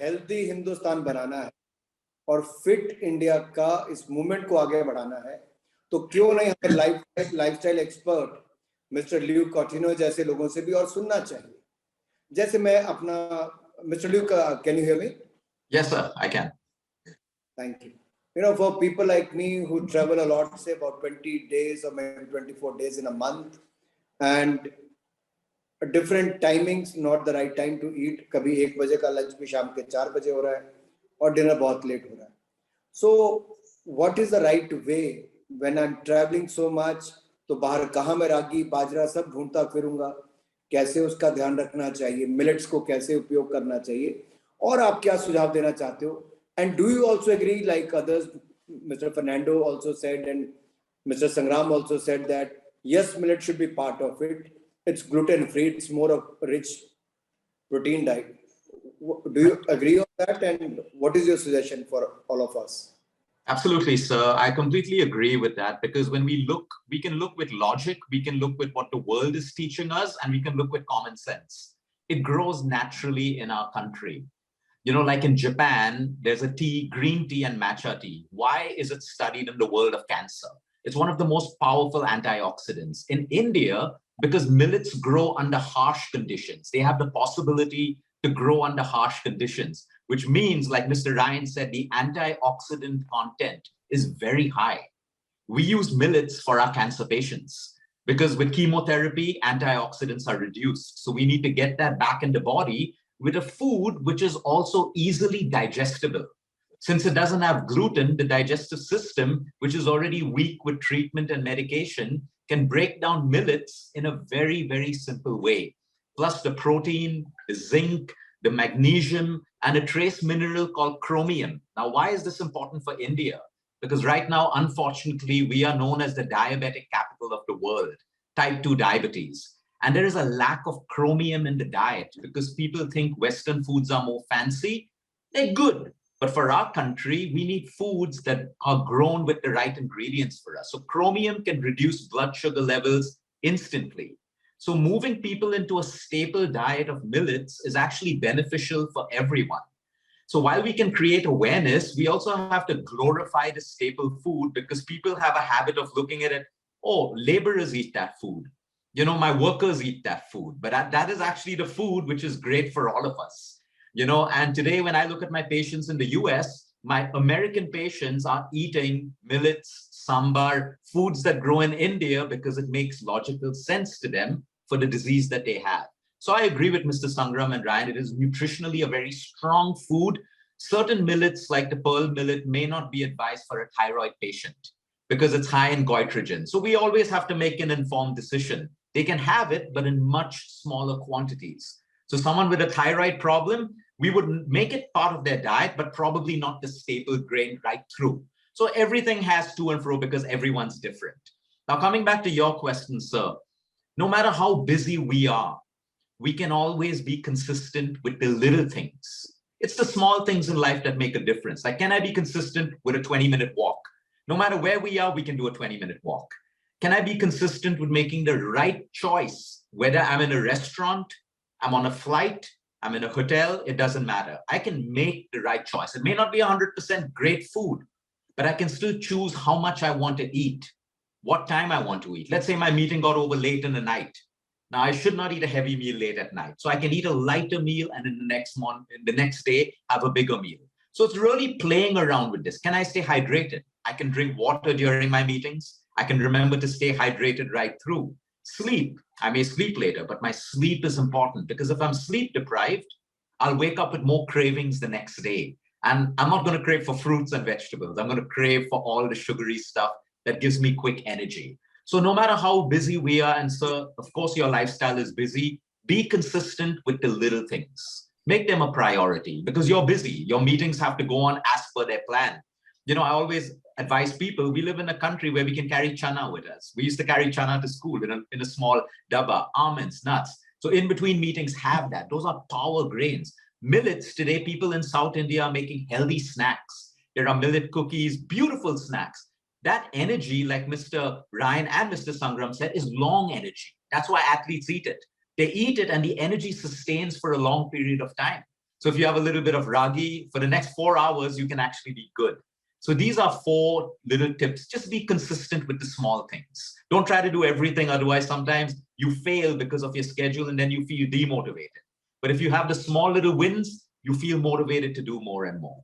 Healthy Hindustan बनाना है और fit India का इस मूवमेंट को आगे बढ़ाना है, तो क्यों नहीं हमें लाइफस्टाइल एक्सपर्ट मिस्टर ल्यू कॉटिनो जैसे लोगों से भी और सुनना चाहिए। जैसे मैं अपना मिस्टर ल्यू का, can you hear me? Yes, sir, I can. Thank you. You know, for people like me who travel a lot, say about 20 days or maybe 24 days in a month, and different timings, not the right time to eat. कभी 1 बजे का lunch भी शाम के 4 बजे हो रहा है और डिनर बहुत लेट हो रहा है. So what is the right way when I'm traveling so much? तो बाहर कहाँ मैं रागी बाजरा सब ढूंढता फिरूंगा, कैसे उसका ध्यान रखना चाहिए, मिलेट्स को कैसे उपयोग करना चाहिए, और आप क्या सुझाव देना चाहते हो? And do you also agree, like others, Mr. Fernando also said and Mr. Sangram also said, that yes, millet should be part of it. It's gluten free. It's more of a rich protein diet. Do you agree on that? And what is your suggestion for all of us? Absolutely, sir. I completely agree with that, because when we look, we can look with logic, we can look with what the world is teaching us, and we can look with common sense. It grows naturally in our country. You know, like in Japan, there's a tea, green tea and matcha tea. Why is it studied in the world of cancer? It's one of the most powerful antioxidants. In India, because millets grow under harsh conditions, they have the possibility to grow under harsh conditions, which means, like Mr. Ryan said, the antioxidant content is very high. We use millets for our cancer patients because with chemotherapy, antioxidants are reduced. So we need to get that back in the body with a food which is also easily digestible. Since it doesn't have gluten, the digestive system, which is already weak with treatment and medication, can break down millets in a very, very simple way. Plus the protein, the zinc, the magnesium, and a trace mineral called chromium. Now, why is this important for India? Because right now, unfortunately, we are known as the diabetic capital of the world, type 2 diabetes. And there is a lack of chromium in the diet because people think Western foods are more fancy. They're good. But for our country, we need foods that are grown with the right ingredients for us. So chromium can reduce blood sugar levels instantly. So moving people into a staple diet of millets is actually beneficial for everyone. So while we can create awareness, we also have to glorify the staple food, because people have a habit of looking at it, oh, laborers eat that food. You know, my workers eat that food, but that is actually the food which is great for all of us. You know, and today when I look at my patients in the US, my American patients are eating millets, sambar, foods that grow in India because it makes logical sense to them for the disease that they have. So I agree with Mr. Sangram and Ryan. It is nutritionally a very strong food. Certain millets, like the pearl millet, may not be advised for a thyroid patient because it's high in goitrogen. So we always have to make an informed decision. They can have it, but in much smaller quantities. So someone with a thyroid problem, we would make it part of their diet, but probably not the staple grain right through. So everything has to and fro because everyone's different. Now, coming back to your question, sir, no matter how busy we are, we can always be consistent with the little things. It's the small things in life that make a difference. Like, can I be consistent with a 20-minute walk? No matter where we are, we can do a 20-minute walk. Can I be consistent with making the right choice? Whether I'm in a restaurant, I'm on a flight, I'm in a hotel, it doesn't matter. I can make the right choice. It may not be 100% great food, but I can still choose how much I want to eat, what time I want to eat. Let's say my meeting got over late in the night. Now, I should not eat a heavy meal late at night. So I can eat a lighter meal and in the next day, have a bigger meal. So it's really playing around with this. Can I stay hydrated? I can drink water during my meetings. I can remember to stay hydrated right through. Sleep. I may sleep later, but my sleep is important because if I'm sleep deprived, I'll wake up with more cravings the next day. And I'm not going to crave for fruits and vegetables. I'm going to crave for all the sugary stuff that gives me quick energy. So no matter how busy we are, and sir, of course, your lifestyle is busy, be consistent with the little things. Make them a priority because you're busy. Your meetings have to go on as per their plan. You know, I always advise people, we live in a country where we can carry chana with us. We used to carry chana to school in a small dabba, almonds, nuts. So in between meetings, have that. Those are power grains. Millets, today, people in South India are making healthy snacks. There are millet cookies, beautiful snacks. That energy, like Mr. Ryan and Mr. Sangram said, is long energy. That's why athletes eat it. They eat it and the energy sustains for a long period of time. So if you have a little bit of ragi, for the next 4 hours, you can actually be good. So these are 4 little tips. Just be consistent with the small things. Don't try to do everything. Otherwise, sometimes you fail because of your schedule and then you feel demotivated. But if you have the small little wins, you feel motivated to do more and more.